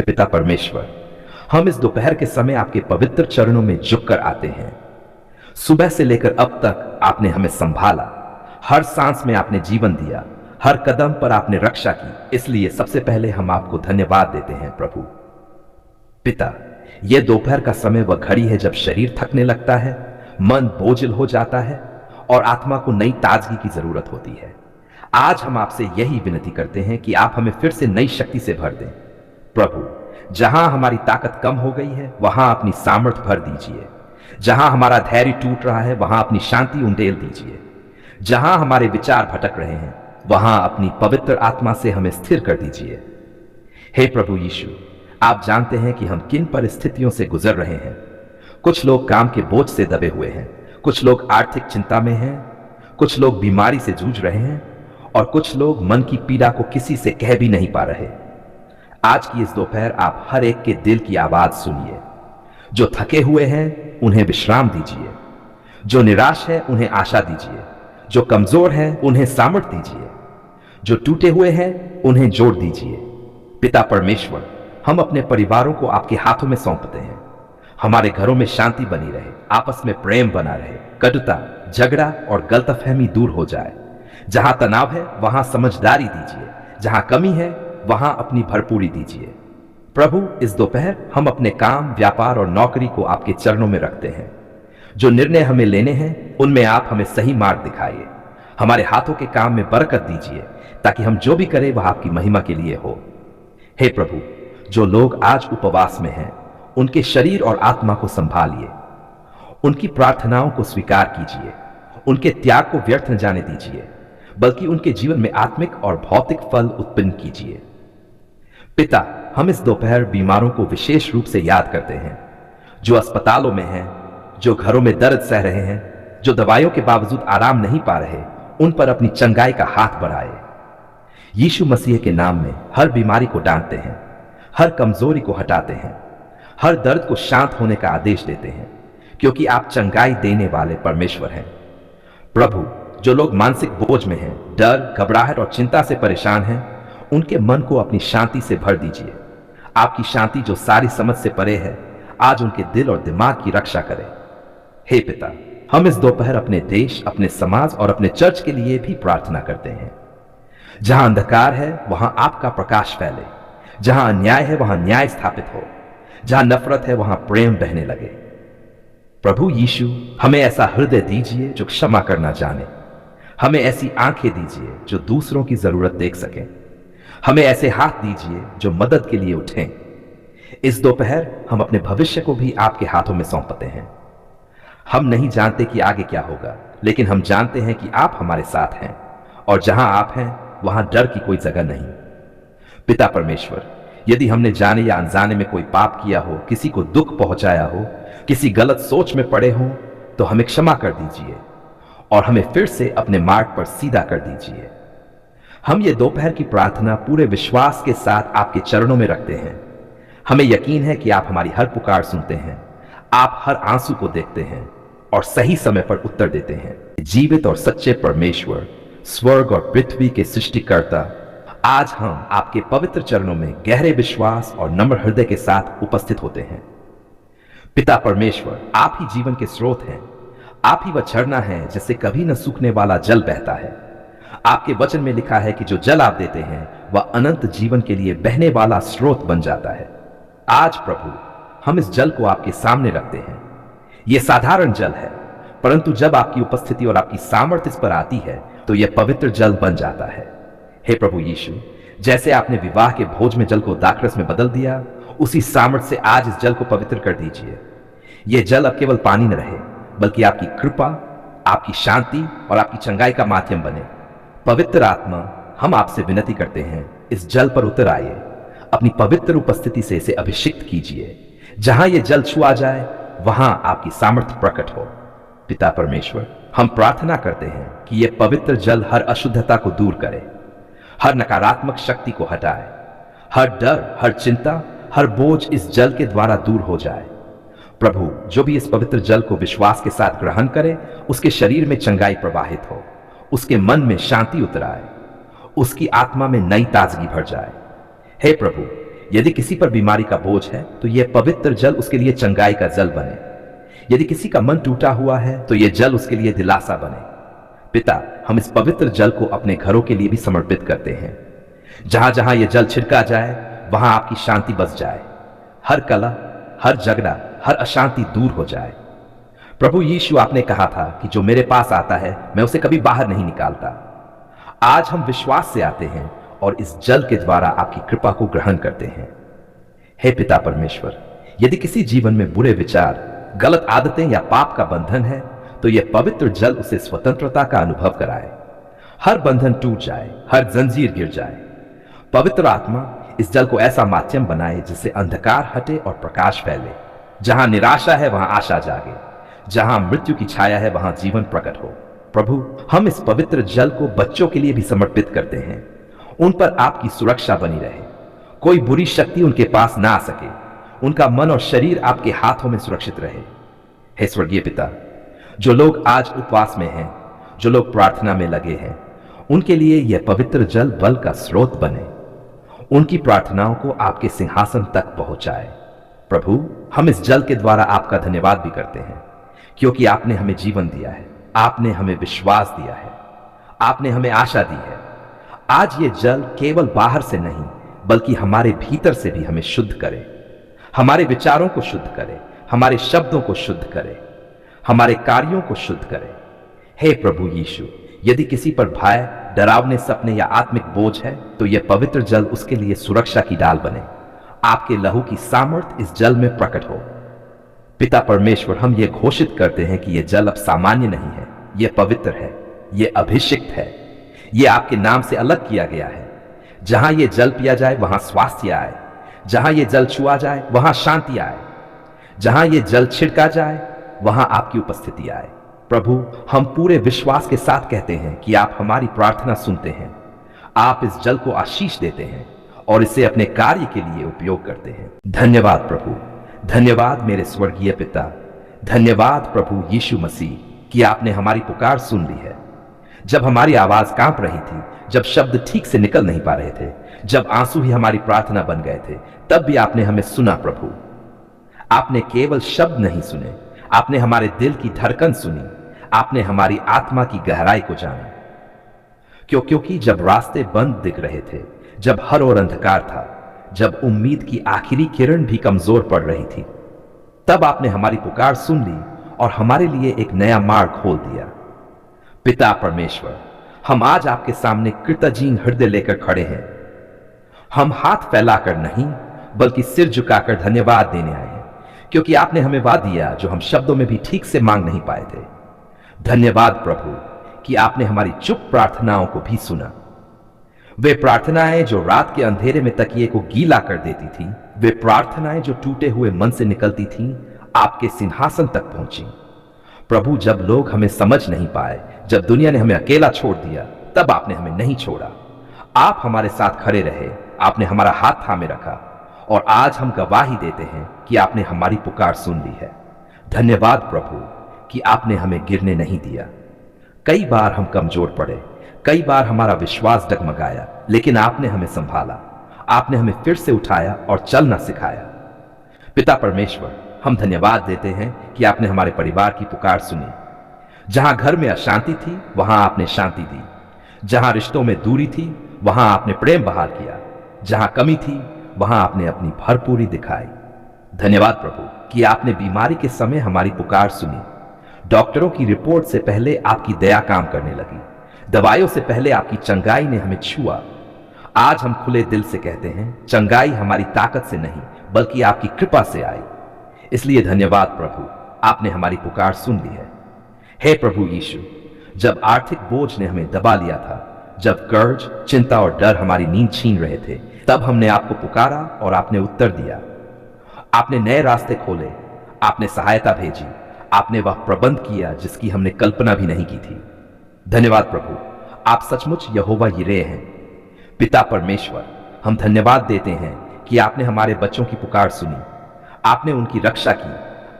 पिता परमेश्वर, हम इस दोपहर के समय आपके पवित्र चरणों में झुककर आते हैं। सुबह से लेकर अब तक आपने हमें संभाला, हर सांस में आपने जीवन दिया, हर कदम पर आपने रक्षा की, इसलिए सबसे पहले हम आपको धन्यवाद देते हैं प्रभु। पिता, यह दोपहर का समय वह घड़ी है जब शरीर थकने लगता है, मन बोझिल हो जाता है और आत्मा को नई ताजगी की जरूरत होती है। आज हम आपसे यही विनती करते हैं कि आप हमें फिर से नई शक्ति से भर दें। प्रभु, जहां हमारी ताकत कम हो गई है वहां अपनी सामर्थ भर दीजिए। जहां हमारा धैर्य टूट रहा है वहां अपनी शांति उंडेल दीजिए। जहां हमारे विचार भटक रहे हैं वहां अपनी पवित्र आत्मा से हमें स्थिर कर दीजिए। हे प्रभु यीशु, आप जानते हैं कि हम किन परिस्थितियों से गुजर रहे हैं। कुछ लोग काम के बोझ से दबे हुए हैं, कुछ लोग आर्थिक चिंता में हैं, कुछ लोग बीमारी से जूझ रहे हैं और कुछ लोग मन की पीड़ा को किसी से कह भी नहीं पा रहे। आज की इस दोपहर आप हर एक के दिल की आवाज सुनिए। जो थके हुए हैं उन्हें विश्राम दीजिए, जो निराश है उन्हें आशा दीजिए, जो कमजोर है उन्हें सामर्थ दीजिए, जो टूटे हुए हैं उन्हें जोड़ दीजिए। पिता परमेश्वर, हम अपने परिवारों को आपके हाथों में सौंपते हैं। हमारे घरों में शांति बनी रहे, आपस में प्रेम बना रहे, कटुता, झगड़ा और गलतफहमी दूर हो जाए। जहां तनाव है वहां समझदारी दीजिए, जहां कमी है वहां अपनी भरपूरी दीजिए। प्रभु, इस दोपहर हम अपने काम, व्यापार और नौकरी को आपके चरणों में रखते हैं। जो निर्णय हमें लेने हैं उनमें आप हमें सही मार्ग दिखाइए। हमारे हाथों के काम में बरकत दीजिए ताकि हम जो भी करें वह आपकी महिमा के लिए हो। हे प्रभु, जो लोग आज उपवास में हैं उनके शरीर और आत्मा को संभालिए। उनकी प्रार्थनाओं को स्वीकार कीजिए। उनके त्याग को व्यर्थ न जाने दीजिए, बल्कि उनके जीवन में आत्मिक और भौतिक फल उत्पन्न कीजिए। पिता, हम इस दोपहर बीमारों को विशेष रूप से याद करते हैं, जो अस्पतालों में हैं, जो घरों में दर्द सह रहे हैं, जो दवाइयों के बावजूद आराम नहीं पा रहे, उन पर अपनी चंगाई का हाथ बढ़ाए। यीशु मसीह के नाम में हर बीमारी को डांटते हैं, हर कमजोरी को हटाते हैं, हर दर्द को शांत होने का आदेश देते हैं, क्योंकि आप चंगाई देने वाले परमेश्वर हैं। प्रभु, जो लोग मानसिक बोझ में हैं, डर, घबराहट और चिंता से परेशान हैं, उनके मन को अपनी शांति से भर दीजिए। आपकी शांति जो सारी समझ से परे है, आज उनके दिल और दिमाग की रक्षा करे। हे पिता, हम इस दोपहर अपने देश, अपने समाज और अपने चर्च के लिए भी प्रार्थना करते हैं। जहां अंधकार है वहां आपका प्रकाश फैले, जहां अन्याय है वहां न्याय स्थापित हो, जहां नफरत है वहां प्रेम बहने लगे। प्रभु यीशु, हमें ऐसा हृदय दीजिए जो क्षमा करना जाने। हमें ऐसी आंखें दीजिए जो दूसरों की जरूरत देख सकें। हमें ऐसे हाथ दीजिए जो मदद के लिए उठें। इस दोपहर हम अपने भविष्य को भी आपके हाथों में सौंपते हैं। हम नहीं जानते कि आगे क्या होगा, लेकिन हम जानते हैं कि आप हमारे साथ हैं और जहां आप हैं वहां डर की कोई जगह नहीं। पिता परमेश्वर, यदि हमने जाने या अनजाने में कोई पाप किया हो, किसी को दुख पहुंचाया हो, किसी गलत सोच में पड़े हो, तो हमें क्षमा कर दीजिए और हमें फिर से अपने मार्ग पर सीधा कर दीजिए। हम ये दोपहर की प्रार्थना पूरे विश्वास के साथ आपके चरणों में रखते हैं। हमें यकीन है कि आप हमारी हर पुकार सुनते हैं, आप हर आंसू को देखते हैं और सही समय पर उत्तर देते हैं। जीवित और सच्चे परमेश्वर, स्वर्ग और पृथ्वी के सृष्टिकर्ता, आज हम आपके पवित्र चरणों में गहरे विश्वास और नम्र हृदय के साथ उपस्थित होते हैं। पिता परमेश्वर, आप ही जीवन के स्रोत हैं। आप ही वह झरना है जिससे कभी न सूखने वाला जल बहता है। आपके वचन में लिखा है कि जो जल आप देते हैं वह अनंत जीवन के लिए बहने वाला स्रोत बन जाता है। आज प्रभु, हम इस जल को आपके सामने रखते हैं। यह साधारण जल है, परंतु जब आपकी उपस्थिति और आपकी सामर्थ्य इस पर आती है तो यह पवित्र जल बन जाता है। हे प्रभु यीशु, जैसे आपने विवाह के भोज में जल को दाखरस में बदल दिया, उसी सामर्थ्य से आज इस जल को पवित्र कर दीजिए। यह जल अब केवल पानी न रहे, बल्कि आपकी कृपा, आपकी शांति और आपकी चंगाई का माध्यम बने। पवित्र आत्मा, हम आपसे विनती करते हैं, इस जल पर उतर आइए, अपनी पवित्र उपस्थिति से इसे अभिषिक्त कीजिए। जहां यह जल छुआ जाए वहां आपकी सामर्थ्य प्रकट हो। पिता परमेश्वर, हम प्रार्थना करते हैं कि यह पवित्र जल हर अशुद्धता को दूर करे, हर नकारात्मक शक्ति को हटाए, हर डर, हर चिंता, हर बोझ इस जल के द्वारा दूर हो जाए। प्रभु, जो भी इस पवित्र जल को विश्वास के साथ ग्रहण करे, उसके शरीर में चंगाई प्रवाहित हो, उसके मन में शांति उतर आए, उसकी आत्मा में नई ताजगी भर जाए। हे प्रभु, यदि किसी पर बीमारी का बोझ है तो यह पवित्र जल उसके लिए चंगाई का जल बने। यदि किसी का मन टूटा हुआ है तो यह जल उसके लिए दिलासा बने। पिता, हम इस पवित्र जल को अपने घरों के लिए भी समर्पित करते हैं। जहां जहां यह जल छिड़का जाए वहां आपकी शांति बस जाए। हर कलह, हर झगड़ा, हर अशांति दूर हो जाए। प्रभु यीशु, आपने कहा था कि जो मेरे पास आता है मैं उसे कभी बाहर नहीं निकालता। आज हम विश्वास से आते हैं और इस जल के द्वारा आपकी कृपा को ग्रहण करते हैं। हे पिता परमेश्वर, यदि किसी जीवन में बुरे विचार, गलत आदतें या पाप का बंधन है तो यह पवित्र जल उसे स्वतंत्रता का अनुभव कराए। हर बंधन टूट जाए, हर जंजीर गिर जाए। पवित्र आत्मा इस जल को ऐसा माध्यम बनाए जिससे अंधकार हटे और प्रकाश फैले। जहां निराशा है वहां आशा जागे, जहां मृत्यु की छाया है वहां जीवन प्रकट हो। प्रभु, हम इस पवित्र जल को बच्चों के लिए भी समर्पित करते हैं। उन पर आपकी सुरक्षा बनी रहे, कोई बुरी शक्ति उनके पास ना आ सके। उनका मन और शरीर आपके हाथों में सुरक्षित रहे। हे स्वर्गीय पिता, जो लोग आज उपवास में हैं, जो लोग प्रार्थना में लगे हैं, उनके लिए यह पवित्र जल बल का स्रोत बने। उनकी प्रार्थनाओं को आपके सिंहासन तक पहुंचाए। प्रभु, हम इस जल के द्वारा आपका धन्यवाद भी करते हैं, क्योंकि आपने हमें जीवन दिया है, आपने हमें विश्वास दिया है, आपने हमें आशा दी है। आज ये जल केवल बाहर से नहीं बल्कि हमारे भीतर से भी हमें शुद्ध करे, हमारे विचारों को शुद्ध करे, हमारे शब्दों को शुद्ध करे, हमारे कार्यों को शुद्ध करे। हे प्रभु यीशु, यदि किसी पर भय, डरावने सपने या आत्मिक बोझ है तो यह पवित्र जल उसके लिए सुरक्षा की डाल बने। आपके लहू की सामर्थ इस जल में प्रकट हो। पिता परमेश्वर, हम ये घोषित करते हैं कि यह जल अब सामान्य नहीं है, यह पवित्र है, यह अभिषिक्त है, यह आपके नाम से अलग किया गया है। जहां यह जल पिया जाए वहां स्वास्थ्य आए, जहां यह जल छुआ जाए वहां शांति आए, जहां यह जल छिड़का जाए वहां आपकी उपस्थिति आए। प्रभु, हम पूरे विश्वास के साथ कहते हैं कि आप हमारी प्रार्थना सुनते हैं। आप इस जल को आशीष देते हैं और इसे अपने कार्य के लिए उपयोग करते हैं। धन्यवाद प्रभु, धन्यवाद मेरे स्वर्गीय पिता, धन्यवाद प्रभु यीशु मसीह कि आपने हमारी पुकार सुन ली है। जब हमारी आवाज कांप रही थी, जब शब्द ठीक से निकल नहीं पा रहे थे, जब आंसू ही हमारी प्रार्थना बन गए थे, तब भी आपने हमें सुना। प्रभु, आपने केवल शब्द नहीं सुने, आपने हमारे दिल की धड़कन सुनी, आपने हमारी आत्मा की गहराई को जाना। क्योंकि जब रास्ते बंद दिख रहे थे, जब हर ओर अंधकार था, जब उम्मीद की आखिरी किरण भी कमजोर पड़ रही थी, तब आपने हमारी पुकार सुन ली और हमारे लिए एक नया मार्ग खोल दिया। पिता परमेश्वर, हम आज आपके सामने कृतज्ञ हृदय लेकर खड़े हैं। हम हाथ फैलाकर नहीं बल्कि सिर झुकाकर धन्यवाद देने आए हैं, क्योंकि आपने हमें वह दिया जो हम शब्दों में भी ठीक से मांग नहीं पाए थे। धन्यवाद प्रभु कि आपने हमारी चुप प्रार्थनाओं को भी सुना। वे प्रार्थनाएं जो रात के अंधेरे में तकिए को गीला कर देती थी, वे प्रार्थनाएं जो टूटे हुए मन से निकलती थीं, आपके सिंहासन तक पहुंची। प्रभु, जब लोग हमें समझ नहीं पाए, जब दुनिया ने हमें अकेला छोड़ दिया, तब आपने हमें नहीं छोड़ा। आप हमारे साथ खड़े रहे, आपने हमारा हाथ थामे रखा और आज हम गवाही देते हैं कि आपने हमारी पुकार सुन ली है। धन्यवाद प्रभु कि आपने हमें गिरने नहीं दिया। कई बार हम कमजोर पड़े, कई बार हमारा विश्वास डगमगाया, लेकिन आपने हमें संभाला, आपने हमें फिर से उठाया और चलना सिखाया। पिता परमेश्वर, हम धन्यवाद देते हैं कि आपने हमारे परिवार की पुकार सुनी। जहां घर में अशांति थी वहां आपने शांति दी, जहां रिश्तों में दूरी थी वहां आपने प्रेम बहाल किया, जहां कमी थी वहां आपने अपनी भरपूरी दिखाई। धन्यवाद प्रभु कि आपने बीमारी के समय हमारी पुकार सुनी। डॉक्टरों की रिपोर्ट से पहले आपकी दया काम करने लगी, दवाइयों से पहले आपकी चंगाई ने हमें छुआ। आज हम खुले दिल से कहते हैं, चंगाई हमारी ताकत से नहीं बल्कि आपकी कृपा से आई। इसलिए धन्यवाद प्रभु, आपने हमारी पुकार सुन ली है। हे प्रभु यीशु, जब आर्थिक बोझ ने हमें दबा लिया था, जब कर्ज, चिंता और डर हमारी नींद छीन रहे थे, तब हमने आपको पुकारा और आपने उत्तर दिया। आपने नए रास्ते खोले, आपने सहायता भेजी, आपने वह प्रबंध किया जिसकी हमने कल्पना भी नहीं की थी। धन्यवाद प्रभु, आप सचमुच यहोवा यिरे हैं। पिता परमेश्वर, हम धन्यवाद देते हैं कि आपने हमारे बच्चों की पुकार सुनी, आपने उनकी रक्षा की,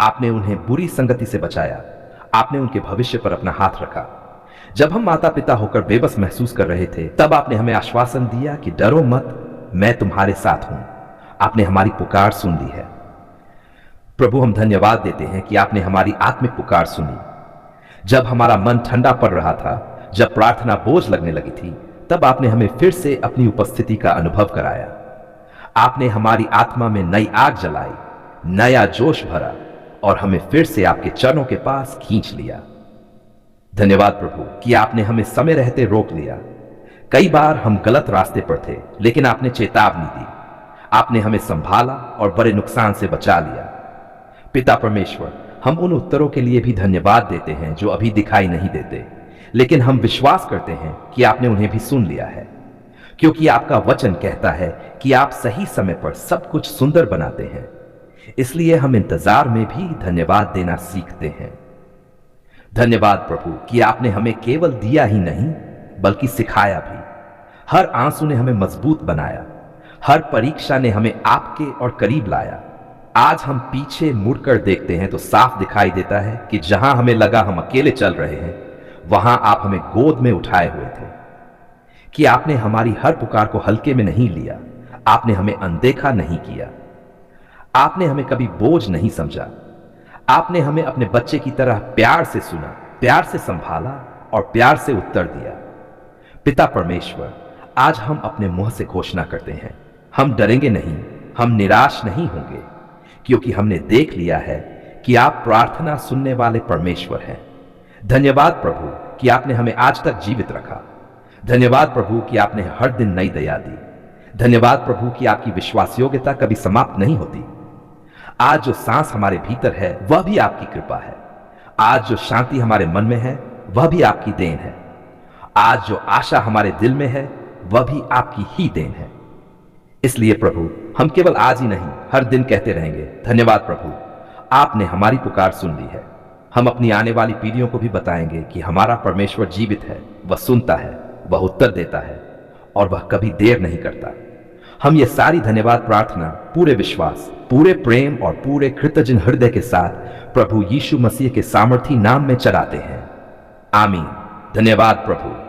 आपने उन्हें बुरी संगति से बचाया, आपने उनके भविष्य पर अपना हाथ रखा। जब हम माता पिता होकर बेबस महसूस कर रहे थे, तब आपने हमें आश्वासन दिया कि डरो मत, मैं तुम्हारे साथ हूं। आपने हमारी पुकार सुन ली है। प्रभु, हम धन्यवाद देते हैं कि आपने हमारी आत्मिक पुकार सुनी। जब हमारा मन ठंडा पड़ रहा था, जब प्रार्थना बोझ लगने लगी थी, तब आपने हमें फिर से अपनी उपस्थिति का अनुभव कराया। आपने हमारी आत्मा में नई आग जलाई, नया जोश भरा और हमें फिर से आपके चरणों के पास खींच लिया। धन्यवाद प्रभु कि आपने हमें समय रहते रोक लिया। कई बार हम गलत रास्ते पर थे, लेकिन आपने चेतावनी दी। आपने हमें संभाला और बड़े नुकसान से बचा लिया। पिता परमेश्वर, हम उन उत्तरों के लिए भी धन्यवाद देते हैं जो अभी दिखाई नहीं देते, लेकिन हम विश्वास करते हैं कि आपने उन्हें भी सुन लिया है, क्योंकि आपका वचन कहता है कि आप सही समय पर सब कुछ सुंदर बनाते हैं। इसलिए हम इंतजार में भी धन्यवाद देना सीखते हैं। धन्यवाद प्रभु कि आपने हमें केवल दिया ही नहीं, बल्कि सिखाया भी। हर आंसू ने हमें मजबूत बनाया, हर परीक्षा ने हमें आपके और करीब लाया। आज हम पीछे मुड़कर देखते हैं तो साफ दिखाई देता है कि जहां हमें लगा हम अकेले चल रहे हैं, वहां आप हमें गोद में उठाए हुए थे। कि आपने हमारी हर पुकार को हल्के में नहीं लिया, आपने हमें अनदेखा नहीं किया, आपने हमें कभी बोझ नहीं समझा। आपने हमें अपने बच्चे की तरह प्यार से सुना, प्यार से संभाला और प्यार से उत्तर दिया। पिता परमेश्वर, आज हम अपने मुंह से घोषणा करते हैं, हम डरेंगे नहीं, हम निराश नहीं होंगे, क्योंकि हमने देख लिया है कि आप प्रार्थना सुनने वाले परमेश्वर हैं। धन्यवाद प्रभु कि आपने हमें आज तक जीवित रखा। धन्यवाद प्रभु कि आपने हर दिन नई दया दी। धन्यवाद प्रभु कि आपकी विश्वास योग्यता कभी समाप्त नहीं होती। आज जो सांस हमारे भीतर है वह भी आपकी कृपा है। आज जो शांति हमारे मन में है वह भी आपकी देन है। आज जो आशा हमारे दिल में है वह भी आपकी ही देन है। इसलिए प्रभु, हम केवल आज ही नहीं, हर दिन कहते रहेंगे, धन्यवाद प्रभु, आपने हमारी पुकार सुन ली है। हम अपनी आने वाली पीढ़ियों को भी बताएंगे कि हमारा परमेश्वर जीवित है, वह सुनता है, वह उत्तर देता है और वह कभी देर नहीं करता। हम ये सारी धन्यवाद प्रार्थना पूरे विश्वास, पूरे प्रेम और पूरे कृतज्ञ हृदय के साथ प्रभु यीशु मसीह के सामर्थी नाम में चढ़ाते हैं। आमीन। धन्यवाद प्रभु।